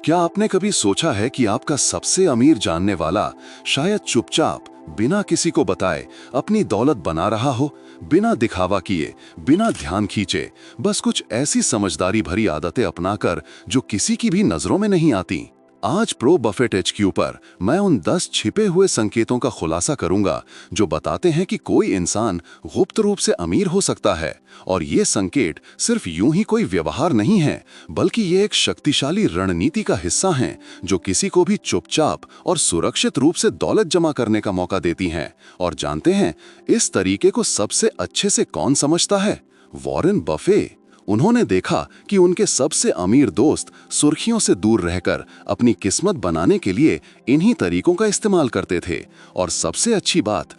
क्या आपने कभी सोचा है कि आपका सबसे अमीर जानने वाला शायद चुपचाप बिना किसी को बताए अपनी दौलत बना रहा हो, बिना दिखावा किए, बिना ध्यान खींचे, बस कुछ ऐसी समझदारी भरी आदतें अपनाकर जो किसी की भी नजरों में नहीं आती। आज प्रो बफेट HQ पर मैं उन 10 छिपे हुए संकेतों का खुलासा करूंगा जो बताते हैं कि कोई इंसान गुप्त रूप से अमीर हो सकता है। और ये संकेत सिर्फ यूं ही कोई व्यवहार नहीं है, बल्कि ये एक शक्तिशाली रणनीति का हिस्सा हैं जो किसी को भी चुपचाप और सुरक्षित रूप से दौलत जमा करने का मौका देती हैं। और जानते हैं इस तरीके को सबसे अच्छे से कौन समझता है? Warren Buffett. उन्होंने देखा कि उनके सबसे अमीर दोस्त सुर्खियों से दूर रहकर अपनी किस्मत बनाने के लिए इन्हीं तरीकों का इस्तेमाल करते थे। और सबसे अच्छी बात,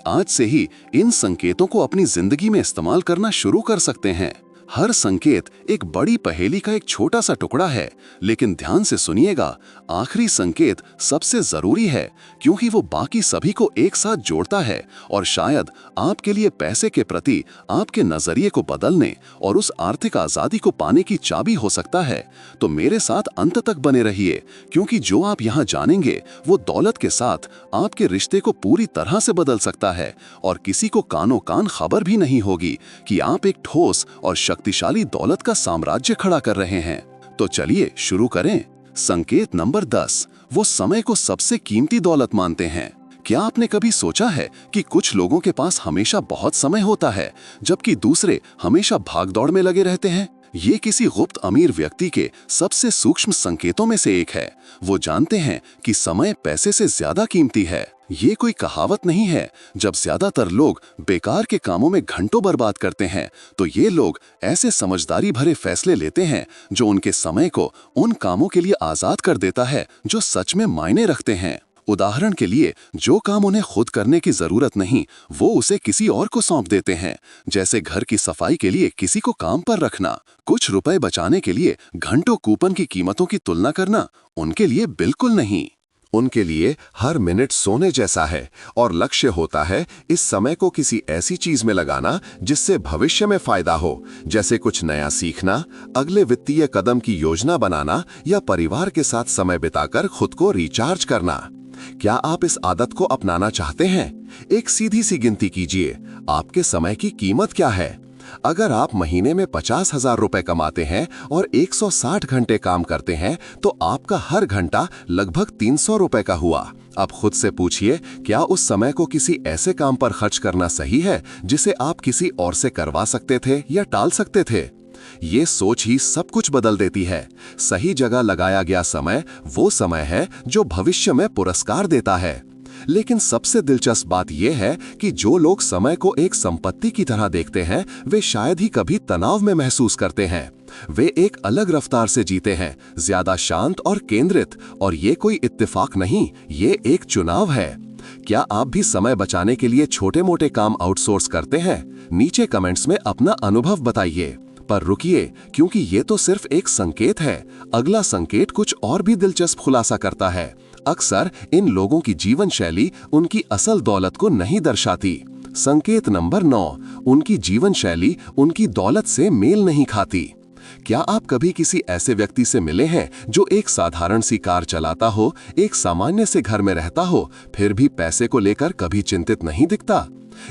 आज से ही इन संकेतों को अपनी जिंदगी में इस्तेमाल करना शुरू कर सकते हैं। हर संकेत एक बड़ी पहेली का एक छोटा सा टुकड़ा है, लेकिन ध्यान से सुनिएगा, आखिरी संकेत सबसे जरूरी है क्योंकि वो बाकी सभी को एक साथ जोड़ता है और शायद आपके लिए पैसे के प्रति आपके नजरिए को बदलने और उस आर्थिक आजादी को पाने की चाबी हो सकता है। तो मेरे साथ अंत तक बने रहिए, क्योंकि जो आप यहाँ जानेंगे वो दौलत के साथ आपके रिश्ते को पूरी तरह से बदल सकता है और किसी को कानो कान खबर भी नहीं होगी कि आप एक ठोस और शक्तिशाली दौलत का साम्राज्य खड़ा कर रहे हैं। तो चलिए शुरू करें। संकेत नंबर 10, वो समय को सबसे कीमती दौलत मानते हैं। क्या आपने कभी सोचा है कि कुछ लोगों के पास हमेशा बहुत समय होता है, जबकि दूसरे हमेशा भागदौड़ में लगे रहते हैं? ये किसी गुप्त अमीर व्यक्ति के सबसे सूक्ष्म संकेतों में से एक है। वो जानते हैं कि समय पैसे से ज्यादा कीमती है। ये कोई कहावत नहीं है। जब ज्यादातर लोग बेकार के कामों में घंटों बर्बाद करते हैं, तो ये लोग ऐसे समझदारी भरे फैसले लेते हैं जो उनके समय को उन कामों के लिए आजाद कर देता है जो सच में मायने रखते हैं। उदाहरण के लिए, जो काम उन्हें खुद करने की जरूरत नहीं, वो उसे किसी और को सौंप देते हैं। जैसे घर की सफाई के लिए किसी को काम पर रखना, कुछ रुपए बचाने के लिए घंटों कूपन की कीमतों की तुलना करना, उनके लिए बिल्कुल नहीं। उनके लिए हर मिनट सोने जैसा है और लक्ष्य होता है इस समय को किसी ऐसी चीज में लगाना जिससे भविष्य में फायदा हो, जैसे कुछ नया सीखना, अगले वित्तीय कदम की योजना बनाना या परिवार के साथ समय बिताकर खुद को रिचार्ज करना। क्या आप इस आदत को अपनाना चाहते हैं? एक सीधी सी गिनती कीजिए, आपके समय की कीमत क्या है? अगर आप महीने में 50,000 रुपए कमाते हैं और 160 घंटे काम करते हैं, तो आपका हर घंटा लगभग 300 रुपए का हुआ। अब खुद से पूछिए, क्या उस समय को किसी ऐसे काम पर खर्च करना सही है जिसे आप किसी और से करवा सकते थे या टाल सकते थे? ये सोच ही सब कुछ बदल देती है। सही जगह लगाया गया समय वो समय है जो भविष्य में पुरस्कार देता है। लेकिन सबसे दिलचस्प बात यह है कि जो लोग समय को एक संपत्ति की तरह देखते हैं, वे शायद ही कभी तनाव में महसूस करते हैं। वे एक अलग रफ्तार से जीते हैं, ज्यादा शांत और केंद्रित। और ये कोई इत्तेफाक नहीं, ये एक चुनाव है। क्या आप भी समय बचाने के लिए छोटे मोटे काम आउटसोर्स करते हैं? नीचे कमेंट्स में अपना अनुभव बताइए। पर रुकिए, क्योंकि ये तो सिर्फ एक संकेत है। अगला संकेत कुछ और भी दिलचस्प खुलासा करता है। अक्सर इन लोगों की जीवन शैली उनकी असल दौलत को नहीं दर्शाती। संकेत नंबर 9, उनकी जीवन शैली उनकी दौलत से मेल नहीं खाती। क्या आप कभी किसी ऐसे व्यक्ति से मिले हैं जो एक साधारण सी कार चलाता हो, एक सामान्य से घर में रहता हो, फिर भी पैसे को लेकर कभी चिंतित नहीं दिखता?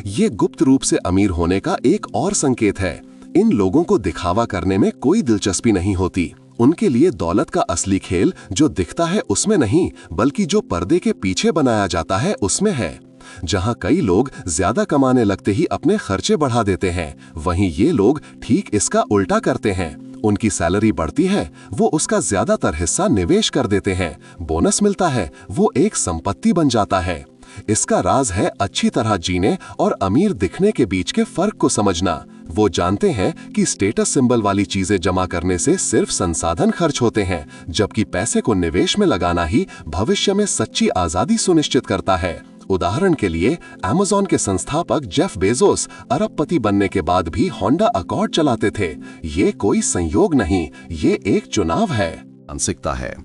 ये गुप्त रूप से अमीर होने का एक और संकेत है। इन लोगों को दिखावा करने में कोई दिलचस्पी नहीं होती। उनके लिए दौलत का असली खेल जो दिखता है उसमें नहीं, बल्कि जो पर्दे के पीछे बनाया जाता है उसमें है। जहां कई लोग ज्यादा कमाने लगते ही अपने खर्चे बढ़ा देते हैं, वहीं ये लोग ठीक इसका उल्टा करते हैं। उनकी सैलरी बढ़ती है, वो उसका ज्यादातर हिस्सा निवेश कर देते हैं। बोनस मिलता है, वो एक संपत्ति बन जाता है। इसका राज है अच्छी तरह जीने और अमीर दिखने के बीच के फर्क को समझना। वो जानते हैं कि स्टेटस सिंबल वाली चीजें जमा करने से सिर्फ संसाधन खर्च होते हैं, जबकि पैसे को निवेश में लगाना ही भविष्य में सच्ची आजादी सुनिश्चित करता है। उदाहरण के लिए, अमेज़न के संस्थापक जेफ बेजोस अरबपति बनने के बाद भी होंडा अकॉर्ड चलाते थे। ये कोई संयोग नहीं, ये एक चुनाव है। मानसिकता है।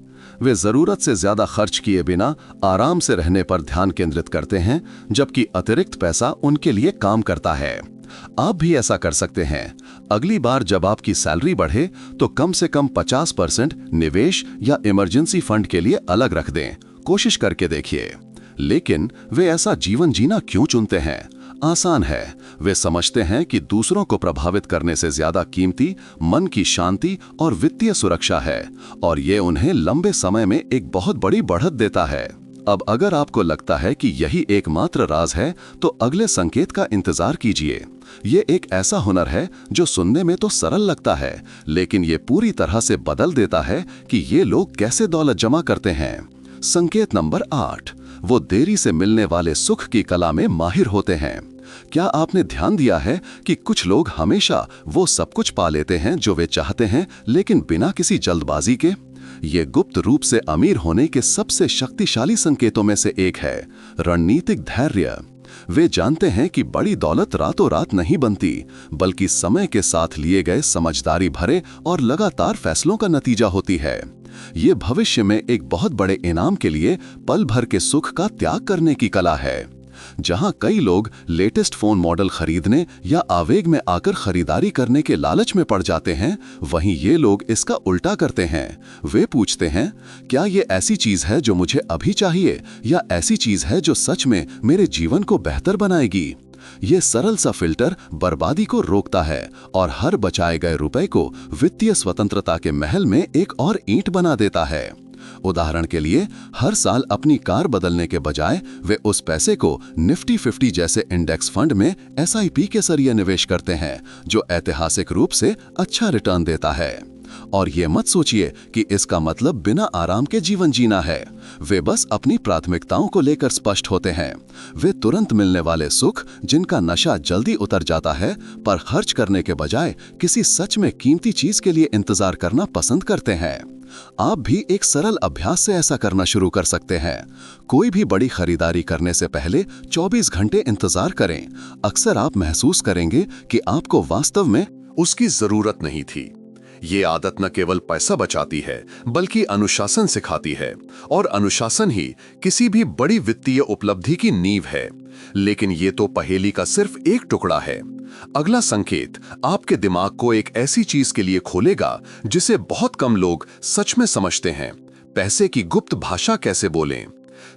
वे जरूरत से ज्यादा खर्च किए बिना आराम से रहने पर ध्यान केंद्रित करते हैं, जबकि अतिरिक्त पैसा उनके लिए काम करता है। आप भी ऐसा कर सकते हैं। अगली बार जब आपकी सैलरी बढ़े तो कम से कम 50% निवेश या इमरजेंसी फंड के लिए अलग रख दें। कोशिश करके देखिए। लेकिन वे ऐसा जीवन जीना क्यों चुनते हैं? आसान है। वे समझते हैं कि दूसरों को प्रभावित करने से ज्यादा कीमती मन की शांति और वित्तीय सुरक्षा है, और ये उन्हें लंबे समय में एक बहुत बड़ी बढ़त देता है। अब अगर आपको लगता है कि यही एकमात्र राज है, तो अगले संकेत का इंतजार कीजिए। ये एक ऐसा हुनर है जो सुनने में तो सरल लगता है, लेकिन ये पूरी तरह से बदल देता है कि ये लोग कैसे दौलत जमा करते हैं। संकेत नंबर 8, वो देरी से मिलने वाले सुख की कला में माहिर होते हैं। क्या आपने ध्यान दिया है कि कुछ लोग हमेशा वो सब कुछ पा लेते हैं जो वे चाहते हैं, लेकिन बिना किसी जल्दबाजी के? ये गुप्त रूप से अमीर होने के सबसे शक्तिशाली संकेतों में से एक है, रणनीतिक धैर्य। वे जानते हैं कि बड़ी दौलत रातों रात नहीं बनती, बल्कि समय के साथ लिए गए समझदारी भरे और लगातार फैसलों का नतीजा होती है। ये भविष्य में एक बहुत बड़े इनाम के लिए पल भर के सुख का त्याग करने की कला है। जहां कई लोग लेटेस्ट फोन मॉडल खरीदने या आवेग में आकर खरीदारी करने के लालच में पड़ जाते हैं, वहीं ये लोग इसका उल्टा करते हैं। वे पूछते हैं, क्या ये ऐसी चीज है जो मुझे अभी चाहिए, या ऐसी चीज है जो सच में मेरे जीवन को बेहतर बनाएगी? ये सरल सा फिल्टर बर्बादी को रोकता है और हर बचाए गए रुपए को वित्तीय स्वतंत्रता के महल में एक और ईंट बना देता है। उदाहरण के लिए, हर साल अपनी कार बदलने के बजाय वे उस पैसे को निफ्टी 50 जैसे इंडेक्स फंड में SIP के जरिए निवेश करते हैं, जो ऐतिहासिक रूप से अच्छा रिटर्न देता है। और ये मत सोचिए कि इसका मतलब बिना आराम के जीवन जीना है। वे बस अपनी प्राथमिकताओं को लेकर स्पष्ट होते हैं। वे तुरंत मिलने वाले सुख, जिनका नशा जल्दी उतर जाता है, पर खर्च करने के बजाय किसी सच में कीमती चीज के लिए इंतजार करना पसंद करते हैं। आप भी एक सरल अभ्यास से ऐसा करना शुरू कर सकते हैं। कोई भी बड़ी खरीदारी करने से पहले 24 घंटे इंतजार करें। अक्सर आप महसूस करेंगे कि आपको वास्तव में उसकी जरूरत नहीं थी। ये आदत न केवल पैसा बचाती है, बल्कि अनुशासन सिखाती है, और अनुशासन ही किसी भी बड़ी वित्तीय उपलब्धि की नींव है। लेकिन ये तो पहेली का सिर्फ एक टुकड़ा है। अगला संकेत आपके दिमाग को एक ऐसी चीज के लिए खोलेगा जिसे बहुत कम लोग सच में समझते हैं: पैसे की गुप्त भाषा कैसे बोलें।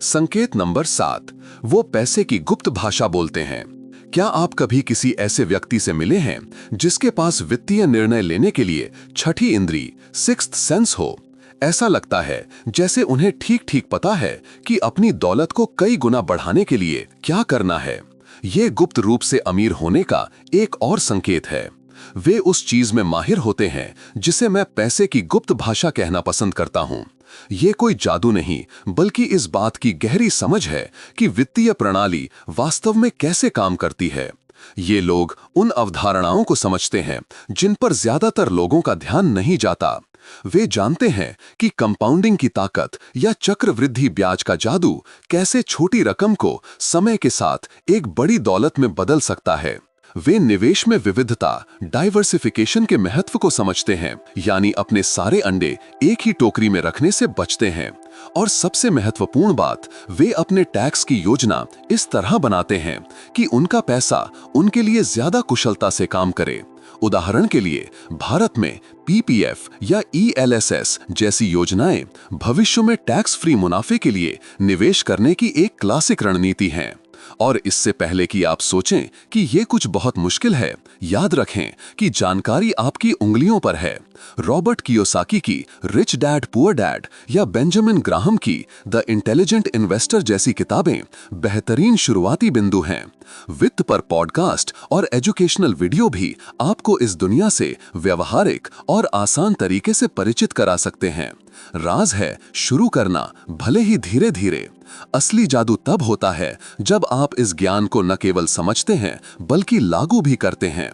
संकेत नंबर 7, वो पैसे की गुप्त भाषा बोलते हैं। क्या आप कभी किसी ऐसे व्यक्ति से मिले हैं जिसके पास वित्तीय निर्णय लेने के लिए छठी इंद्री, सिक्स्थ सेंस हो? ऐसा लगता है जैसे उन्हें ठीक ठीक पता है कि अपनी दौलत को कई गुना बढ़ाने के लिए क्या करना है। ये गुप्त रूप से अमीर होने का एक और संकेत है। वे उस चीज में माहिर होते हैं जिसे मैं पैसे की गुप्त भाषा कहना पसंद करता हूं। ये कोई जादू नहीं, बल्कि इस बात की गहरी समझ है कि वित्तीय प्रणाली वास्तव में कैसे काम करती है। ये लोग उन अवधारणाओं को समझते हैं जिन पर ज्यादातर लोगों का ध्यान नहीं जाता। वे जानते हैं कि कंपाउंडिंग की ताकत या चक्रवृद्धि ब्याज का जादू कैसे छोटी रकम को समय के साथ एक बड़ी दौलत में बदल सकता है। वे निवेश में विविधता, डाइवर्सिफिकेशन के महत्व को समझते हैं, यानी अपने सारे अंडे एक ही टोकरी में रखने से बचते हैं। और सबसे महत्वपूर्ण बात, वे अपने टैक्स की योजना इस तरह बनाते हैं कि उनका पैसा उनके लिए ज्यादा कुशलता से काम करे। उदाहरण के लिए, भारत में PPF या ELSS जैसी योजनाएं भविष्य में टैक्स फ्री मुनाफे के लिए निवेश करने की एक क्लासिक रणनीति हैं। और इससे पहले कि आप सोचें कि ये कुछ बहुत मुश्किल है, याद रखें कि जानकारी आपकी उंगलियों पर है। रॉबर्ट कियोसाकी की रिच डैड पुअर डैड या बेंजामिन ग्राहम की द इंटेलिजेंट इन्वेस्टर जैसी किताबें बेहतरीन शुरुआती बिंदु हैं। वित्त पर पॉडकास्ट और एजुकेशनल वीडियो भी आपको इस दुनिया से व्यवहारिक और आसान तरीके से परिचित करा सकते हैं। राज है शुरू करना, भले ही धीरे धीरे। असली जादू तब होता है जब आप इस ज्ञान को न केवल समझते हैं, बल्कि लागू भी करते हैं।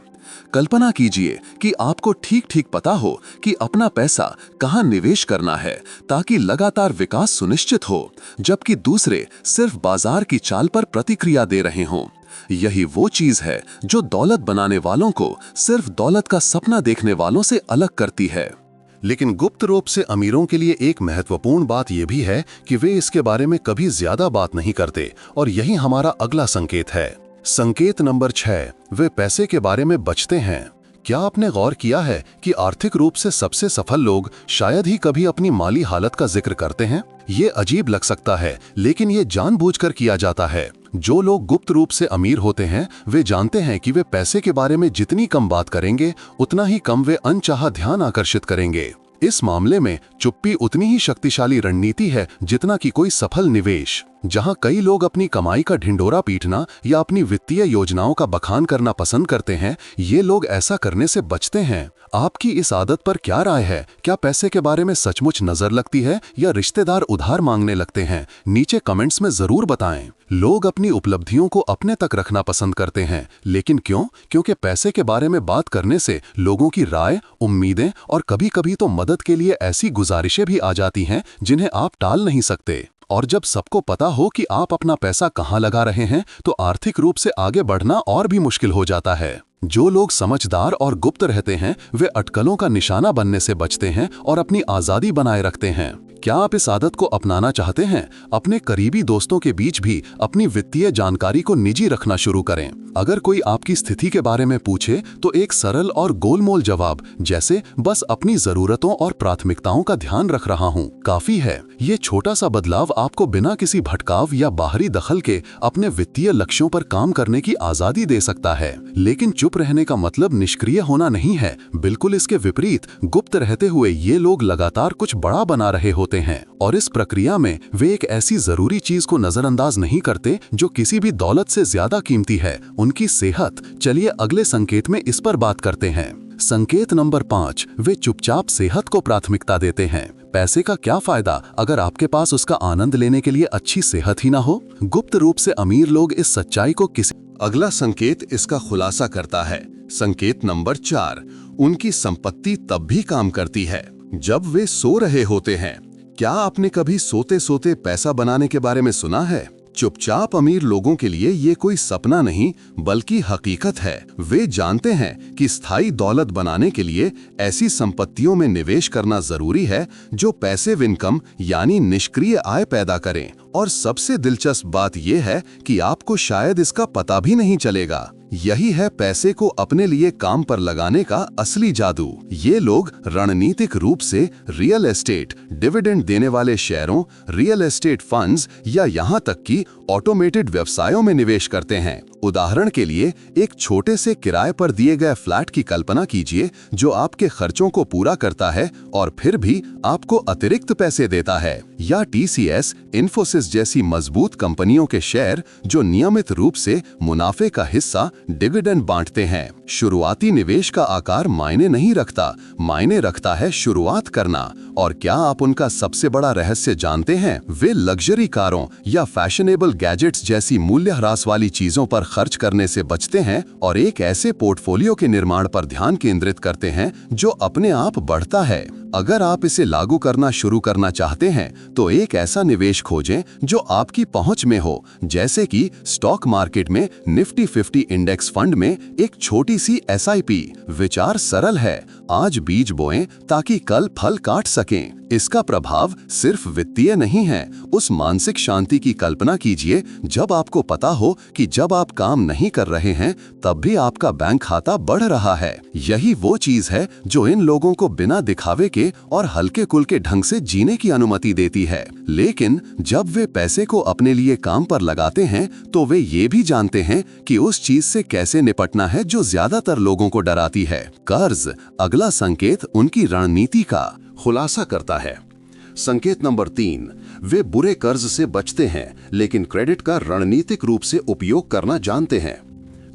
कल्पना कीजिए कि आपको ठीक ठीक पता हो कि अपना पैसा कहां निवेश करना है ताकि लगातार विकास सुनिश्चित हो, जबकि दूसरे सिर्फ बाजार की चाल पर प्रतिक्रिया दे रहे हों। यही वो चीज है जो दौलत बनाने वालों को सिर्फ दौलत का सपना देखने वालों से अलग करती है। लेकिन गुप्त रूप से अमीरों के लिए एक महत्वपूर्ण बात यह भी है कि वे इसके बारे में कभी ज्यादा बात नहीं करते, और यही हमारा अगला संकेत है। संकेत नंबर 6, वे पैसे के बारे में बचते हैं। क्या आपने गौर किया है कि आर्थिक रूप से सबसे सफल लोग शायद ही कभी अपनी माली हालत का जिक्र करते हैं? ये अजीब लग सकता है, लेकिन ये जानबूझकर किया जाता है। जो लोग गुप्त रूप से अमीर होते हैं, वे जानते हैं कि वे पैसे के बारे में जितनी कम बात करेंगे, उतना ही कम वे अनचाहा ध्यान आकर्षित करेंगे। इस मामले में चुप्पी उतनी ही शक्तिशाली रणनीति है जितना कि कोई सफल निवेश। जहां कई लोग अपनी कमाई का ढिंढोरा पीटना या अपनी वित्तीय योजनाओं का बखान करना पसंद करते हैं, ये लोग ऐसा करने से बचते हैं। आपकी इस आदत पर क्या राय है? क्या पैसे के बारे में सचमुच नजर लगती है या रिश्तेदार उधार मांगने लगते हैं? नीचे कमेंट्स में जरूर बताएं। लोग अपनी उपलब्धियों को अपने तक रखना पसंद करते हैं, लेकिन क्यों? क्योंकि पैसे के बारे में बात करने से लोगों की राय, उम्मीदें और कभी-कभी तो मदद के लिए ऐसी गुजारिशें भी आ जाती हैं जिन्हें आप टाल नहीं सकते। और जब सबको पता हो कि आप अपना पैसा कहां लगा रहे हैं, तो आर्थिक रूप से आगे बढ़ना और भी मुश्किल हो जाता है। जो लोग समझदार और गुप्त रहते हैं, वे अटकलों का निशाना बनने से बचते हैं और अपनी आजादी बनाए रखते हैं। क्या आप इस आदत को अपनाना चाहते हैं? अपने करीबी दोस्तों के बीच भी अपनी वित्तीय जानकारी को निजी रखना शुरू करें। अगर कोई आपकी स्थिति के बारे में पूछे, तो एक सरल और गोलमोल जवाब जैसे बस अपनी जरूरतों और प्राथमिकताओं का ध्यान रख रहा हूं, काफी है। ये छोटा सा बदलाव आपको बिना किसी भटकाव या बाहरी दखल के अपने वित्तीय लक्ष्यों पर काम करने की आजादी दे सकता है। लेकिन चुप रहने का मतलब निष्क्रिय होना नहीं है, बिल्कुल इसके विपरीत। गुप्त रहते हुए ये लोग लगातार कुछ बड़ा बना रहे होते हैं, और इस प्रक्रिया में वे एक ऐसी जरूरी चीज को नजरअंदाज नहीं करते जो किसी भी दौलत से ज्यादा कीमती है, उनकी सेहत। चलिए अगले संकेत में इस पर बात करते हैं। संकेत नंबर 5, वे चुपचाप सेहत को प्राथमिकता देते हैं। पैसे का क्या फायदा अगर आपके पास उसका आनंद लेने के लिए अच्छी सेहत ही ना हो? गुप्त रूप से अमीर लोग इस सच्चाई को किसी अगला संकेत इसका खुलासा करता है। संकेत नंबर 4, उनकी संपत्ति तब भी काम करती है जब वे सो रहे होते हैं। क्या आपने कभी सोते सोते पैसा बनाने के बारे में सुना है? चुपचाप अमीर लोगों के लिए ये कोई सपना नहीं, बल्कि हकीकत है। वे जानते हैं कि स्थायी दौलत बनाने के लिए ऐसी संपत्तियों में निवेश करना जरूरी है जो पैसिव इनकम यानी निष्क्रिय आय पैदा करें। और सबसे दिलचस्प बात यह है कि आपको शायद इसका पता भी नहीं चलेगा। यही है पैसे को अपने लिए काम पर लगाने का असली जादू। ये लोग रणनीतिक रूप से रियल एस्टेट, डिविडेंड देने वाले शेयरों, रियल एस्टेट फंड्स या यहाँ तक कि ऑटोमेटेड व्यवसायों में निवेश करते हैं। उदाहरण के लिए एक छोटे से किराए पर दिए गए फ्लैट की कल्पना कीजिए जो आपके खर्चों को पूरा करता है और फिर भी आपको अतिरिक्त पैसे देता है। या TCS, इन्फोसिस जैसी मजबूत कंपनियों के शेयर जो नियमित रूप से मुनाफे का हिस्सा डिविडेंड बांटते हैं। शुरुआती निवेश का आकार मायने नहीं रखता, मायने रखता है शुरुआत करना। और क्या आप उनका सबसे बड़ा रहस्य जानते हैं? वे लग्जरी कारों या फैशनेबल गैजेट्स जैसी मूल्यह्रास वाली चीजों पर खर्च करने से बचते हैं और एक ऐसे पोर्टफोलियो के निर्माण पर ध्यान केंद्रित करते हैं जो अपने आप बढ़ता है। अगर आप इसे लागू करना शुरू करना चाहते हैं, तो एक ऐसा निवेश खोजें जो आपकी पहुंच में हो, जैसे कि स्टॉक मार्केट में निफ्टी 50 इंडेक्स फंड में एक छोटी सी SIP। विचार सरल है, आज बीज बोएं ताकि कल फल काट सकें। इसका प्रभाव सिर्फ वित्तीय नहीं है, उस मानसिक शांति की कल्पना कीजिए जब आपको पता हो कि जब आप काम नहीं कर रहे हैं तब भी आपका बैंक खाता बढ़ रहा है। यही वो चीज है जो इन लोगों को बिना दिखावे के और हल्के कुल्के ढंग से जीने की अनुमति देती है। लेकिन जब वे पैसे को अपने लिए काम पर लगाते हैं, तो वे ये भी जानते हैं कि उस चीज से कैसे निपटना है जो ज्यादातर लोगों को डराती है, कर्ज। अगला संकेत उनकी रणनीति का खुलासा करता है। संकेत नंबर 3, वे बुरे कर्ज से बचते हैं लेकिन क्रेडिट का रणनीतिक रूप से उपयोग करना जानते हैं।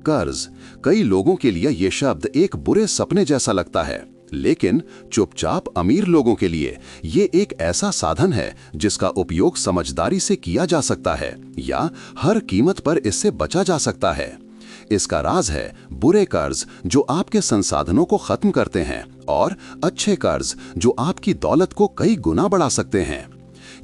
कर्ज, कई लोगों के लिए यह शब्द एक बुरे सपने जैसा लगता है, लेकिन चुपचाप अमीर लोगों के लिए ये एक ऐसा साधन है जिसका उपयोग समझदारी से किया जा सकता है या हर कीमत पर इससे बचा जा सकता है। इसका राज है बुरे कर्ज जो आपके संसाधनों को खत्म करते हैं और अच्छे कर्ज जो आपकी दौलत को कई गुना बढ़ा सकते हैं।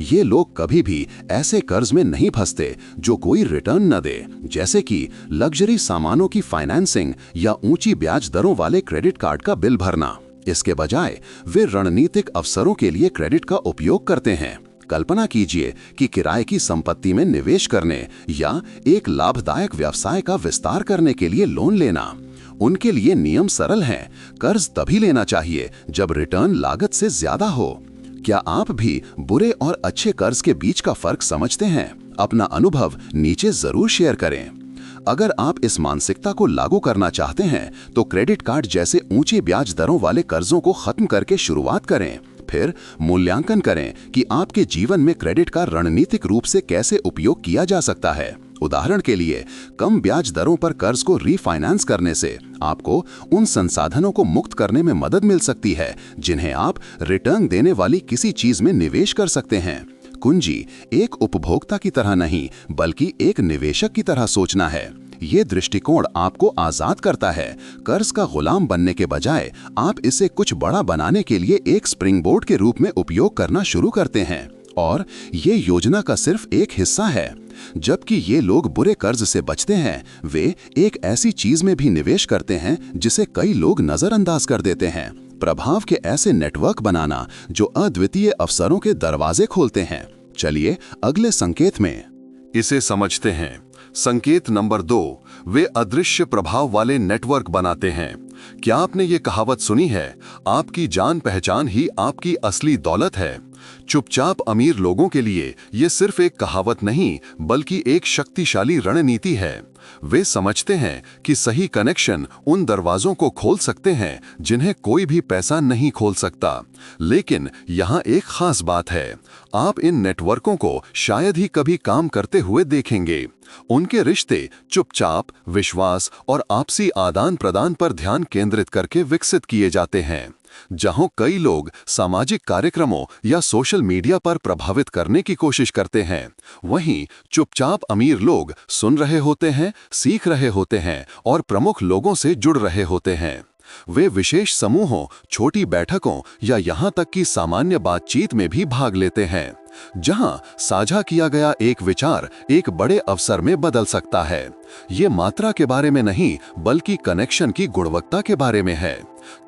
ये लोग कभी भी ऐसे कर्ज में नहीं फंसते जो कोई रिटर्न न दे, जैसे कि लग्जरी सामानों की फाइनेंसिंग या ऊंची ब्याज दरों वाले क्रेडिट कार्ड का बिल भरना। इसके बजाय वे रणनीतिक अवसरों के लिए क्रेडिट का उपयोग करते हैं। कल्पना कीजिए कि किराए की संपत्ति में निवेश करने या एक लाभदायक व्यवसाय का विस्तार करने के लिए लोन लेना। उनके लिए नियम सरल हैं। कर्ज तभी लेना चाहिए जब रिटर्न लागत से ज्यादा हो। क्या आप भी बुरे और अच्छे कर्ज के बीच का फर्क समझते हैं? अपना अनुभव नीचे जरूर शेयर करें। अगर आप इस मानसिकता को लागू करना चाहते हैं तो क्रेडिट कार्ड जैसे ऊंचे ब्याज दरों वाले कर्जों को खत्म करके शुरुआत करें। फिर मूल्यांकन करें कि आपके जीवन में क्रेडिट का रणनीतिक रूप से कैसे उपयोग किया जा सकता है। उदाहरण के लिए, कम ब्याज दरों पर कर्ज को रीफाइनेंस करने से आपको उन संसाधनों को मुक्त करने में मदद मिल सकती है जिन्हें आप रिटर्न देने वाली किसी चीज में निवेश कर सकते हैं। कुंजी एक उपभोक्ता की तरह नहीं बल्कि एक निवेशक की तरह सोचना है। ये दृष्टिकोण आपको आजाद करता है। कर्ज का गुलाम बनने के बजाय आप इसे कुछ बड़ा बनाने के लिए एक स्प्रिंगबोर्ड के रूप में उपयोग करना शुरू करते हैं। और ये योजना का सिर्फ एक हिस्सा है। जबकि ये लोग बुरे कर्ज से बचते हैं, वे एक ऐसी चीज में भी निवेश करते हैं जिसे कई लोग नजरअंदाज कर देते हैं। प्रभाव के ऐसे नेटवर्क बनाना जो अद्वितीय अवसरों के दरवाजे खोलते हैं। चलिए अगले संकेत में इसे समझते हैं। संकेत नंबर 2, वे अदृश्य प्रभाव वाले नेटवर्क बनाते हैं। क्या आपने ये कहावत सुनी है, आपकी जान पहचान ही आपकी असली दौलत है? चुपचाप अमीर लोगों के लिए ये सिर्फ एक कहावत नहीं बल्कि एक शक्तिशाली रणनीति है। वे समझते हैं कि सही कनेक्शन उन दरवाजों को खोल सकते हैं जिन्हें कोई भी पैसा नहीं खोल सकता। लेकिन यहाँ एक खास बात है, आप इन नेटवर्कों को शायद ही कभी काम करते हुए देखेंगे। उनके रिश्ते चुपचाप विश्वास और आपसी आदान प्रदान पर ध्यान केंद्रित करके विकसित किए जाते हैं। जहां कई लोग सामाजिक कार्यक्रमों या सोशल मीडिया पर प्रभावित करने की कोशिश करते हैं, वहीं चुपचाप अमीर लोग सुन रहे होते हैं, सीख रहे होते हैं और प्रमुख लोगों से जुड़ रहे होते हैं। वे विशेष समूहों, छोटी बैठकों या यहां तक कि सामान्य बातचीत में भी भाग लेते हैं, जहां साझा किया गया एक विचार एक बड़े अवसर में बदल सकता है। ये मात्रा के बारे में नहीं बल्कि कनेक्शन की गुणवत्ता के बारे में है।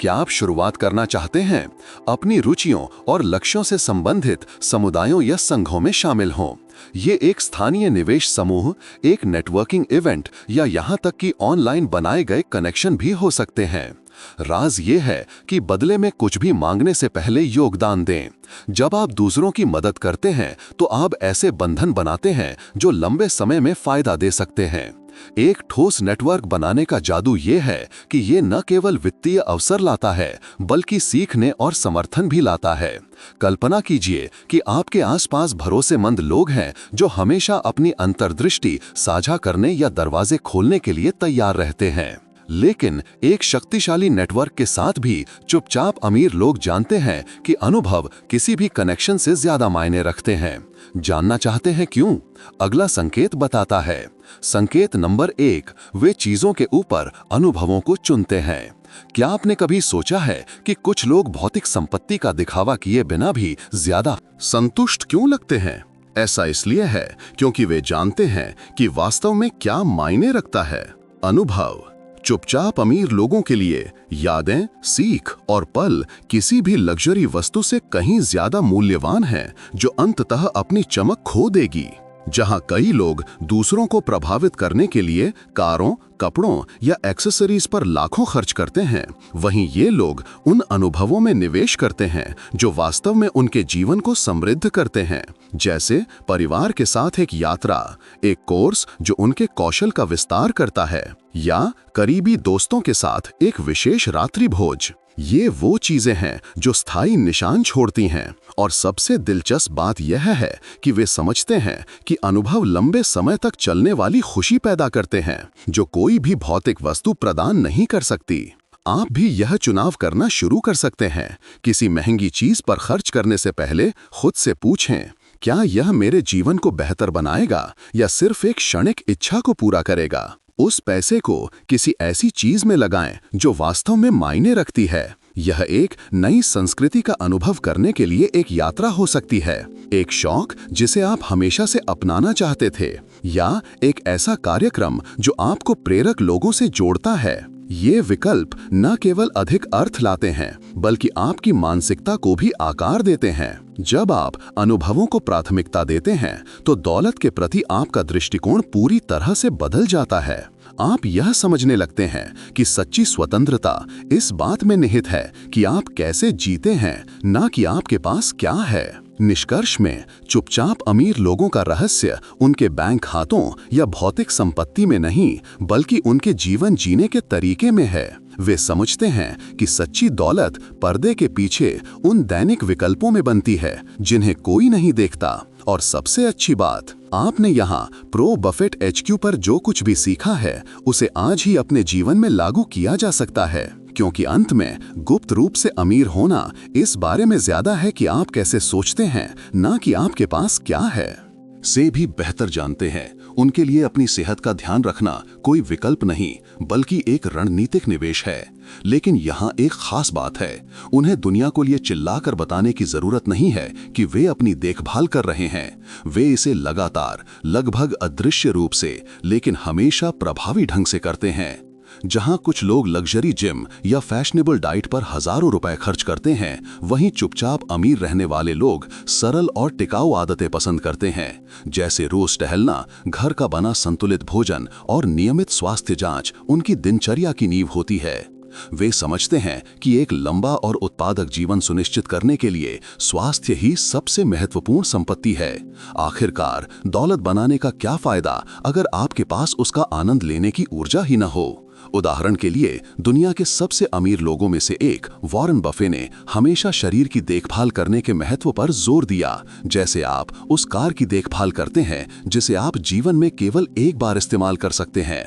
क्या आप शुरुआत करना चाहते हैं? अपनी रुचियों और लक्ष्यों से संबंधित समुदायों या संघों में शामिल हों। ये एक स्थानीय निवेश समूह, एक नेटवर्किंग इवेंट या यहां तक कि ऑनलाइन बनाए गए कनेक्शन भी हो सकते हैं। राज ये है कि बदले में कुछ भी मांगने से पहले योगदान दें। जब आप दूसरों की मदद करते हैं तो आप ऐसे बंधन बनाते हैं जो लंबे समय में फायदा दे सकते हैं। एक ठोस नेटवर्क बनाने का जादू ये है कि ये न केवल वित्तीय अवसर लाता है बल्कि सीखने और समर्थन भी लाता है। कल्पना कीजिए कि आपके आसपास भरोसेमंद लोग हैं जो हमेशा अपनी अंतर्दृष्टि साझा करने या दरवाजे खोलने के लिए तैयार रहते हैं। लेकिन एक शक्तिशाली नेटवर्क के साथ भी चुपचाप अमीर लोग जानते हैं कि अनुभव किसी भी कनेक्शन से ज्यादा मायने रखते हैं। जानना चाहते हैं क्यों? अगला संकेत बताता है। संकेत नंबर 1, वे चीजों के ऊपर अनुभवों को चुनते हैं। क्या आपने कभी सोचा है कि कुछ लोग भौतिक संपत्ति का दिखावा किए बिना भी ज्यादा संतुष्ट क्यों लगते हैं? ऐसा इसलिए है क्योंकि वे जानते हैं कि वास्तव में क्या मायने रखता है। अनुभव। चुपचाप अमीर लोगों के लिए यादें, सीख और पल किसी भी लग्जरी वस्तु से कहीं ज्यादा मूल्यवान हैं, जो अंततः अपनी चमक खो देगी। जहां कई लोग दूसरों को प्रभावित करने के लिए कारों, कपड़ों या एक्सेसरीज पर लाखों खर्च करते हैं, वहीं ये लोग उन अनुभवों में निवेश करते हैं जो वास्तव में उनके जीवन को समृद्ध करते हैं। जैसे परिवार के साथ एक यात्रा, एक कोर्स जो उनके कौशल का विस्तार करता है, या करीबी दोस्तों के साथ एक विशेष रात्रि भोज। ये वो चीजें हैं जो स्थायी निशान छोड़ती हैं। और सबसे दिलचस्प बात यह है कि वे समझते हैं कि अनुभव लंबे समय तक चलने वाली खुशी पैदा करते हैं जो कोई भी भौतिक वस्तु प्रदान नहीं कर सकती। आप भी यह चुनाव करना शुरू कर सकते हैं। किसी महंगी चीज पर खर्च करने से पहले खुद से पूछें, क्या यह मेरे जीवन को बेहतर बनाएगा या सिर्फ एक क्षणिक इच्छा को पूरा करेगा? उस पैसे को किसी ऐसी चीज में लगाएं जो वास्तव में मायने रखती है। यह एक नई संस्कृति का अनुभव करने के लिए एक यात्रा हो सकती है, एक शौक जिसे आप हमेशा से अपनाना चाहते थे, या एक ऐसा कार्यक्रम जो आपको प्रेरक लोगों से जोड़ता है। ये विकल्प न केवल अधिक अर्थ लाते हैं बल्कि आपकी मानसिकता को भी आकार देते हैं। जब आप अनुभवों को प्राथमिकता देते हैं तो दौलत के प्रति आपका दृष्टिकोण पूरी तरह से बदल जाता है। आप यह समझने लगते हैं कि सच्ची स्वतंत्रता इस बात में निहित है कि आप कैसे जीते हैं, ना कि आपके पास क्या है। निष्कर्ष में चुपचाप अमीर लोगों का रहस्य उनके बैंक खातों या भौतिक संपत्ति में नहीं, बल्कि उनके जीवन जीने के तरीके में है। वे समझते हैं कि सच्ची दौलत पर्दे के पीछे उन दैनिक विकल्पों में बनती है जिन्हें कोई नहीं देखता। और सबसे अच्छी बात, आपने यहाँ प्रो बफेट HQ पर जो कुछ भी सीखा है उसे आज ही अपने जीवन में लागू किया जा सकता है, क्योंकि अंत में गुप्त रूप से अमीर होना इस बारे में ज्यादा है कि आप कैसे सोचते हैं, ना कि आपके पास क्या है। से भी बेहतर जानते हैं, उनके लिए अपनी सेहत का ध्यान रखना कोई विकल्प नहीं बल्कि एक रणनीतिक निवेश है। लेकिन यहाँ एक खास बात है, उन्हें दुनिया को लिए चिल्लाकर बताने की जरूरत नहीं है कि वे अपनी देखभाल कर रहे हैं। वे इसे लगातार, लगभग अदृश्य रूप से, लेकिन हमेशा प्रभावी ढंग से करते हैं। जहां कुछ लोग लग्जरी जिम या फैशनेबल डाइट पर हजारों रुपए खर्च करते हैं, वहीं चुपचाप अमीर रहने वाले लोग सरल और टिकाऊ आदतें पसंद करते हैं, जैसे रोज टहलना, घर का बना संतुलित भोजन और नियमित स्वास्थ्य जांच उनकी दिनचर्या की नींव होती है। वे समझते हैं कि एक लंबा और उत्पादक जीवन सुनिश्चित करने के लिए स्वास्थ्य ही सबसे महत्वपूर्ण संपत्ति है। आखिरकार दौलत बनाने का क्या फायदा अगर आपके पास उसका आनंद लेने की ऊर्जा ही न हो। उदाहरण के लिए, दुनिया के सबसे अमीर लोगों में से एक वॉरेन बफे ने हमेशा शरीर की देखभाल करने के महत्व पर जोर दिया, जैसे आप उस कार की देखभाल करते हैं जिसे आप जीवन में केवल एक बार इस्तेमाल कर सकते हैं।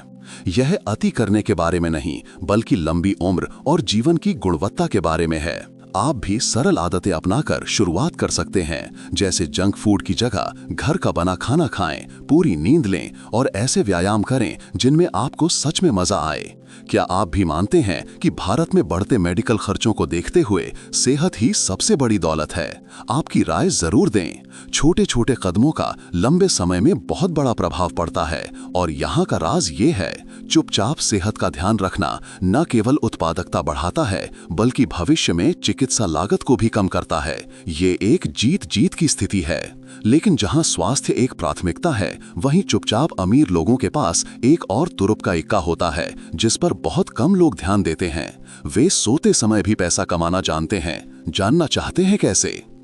यह अति करने के बारे में नहीं, बल्कि लंबी उम्र और जीवन की गुणवत्ता के बारे में है। आप भी सरल आदतें अपनाकर शुरुआत कर सकते हैं, जैसे जंक फूड की जगह घर का बना खाना खाएं, पूरी नींद लें और ऐसे व्यायाम करें जिनमें आपको सच में मजा आए। क्या आप भी मानते हैं कि भारत में बढ़ते मेडिकल खर्चों को देखते हुए सेहत ही सबसे बड़ी दौलत है? आपकी राय जरूर दें। छोटे छोटे कदमों का लंबे समय में बहुत बड़ा प्रभाव पड़ता है, और यहाँ का राज ये है, चुपचाप सेहत का ध्यान रखना न केवल उत्पादकता बढ़ाता है, बल्कि भविष्य में चिकित्सा लागत को भी कम करता है। ये एक जीत जीत की स्थिति है। लेकिन जहां स्वास्थ्य एक प्राथमिकता है, वहीं चुपचाप अमीर लोगों के पास एक और तुरुप का इक्का होता है जिस पर बहुत कम लोग ध्यान देते हैं। वे सोते समय भी पैसा कमाना जानते हैं। जानना चाहते हैं कैसे?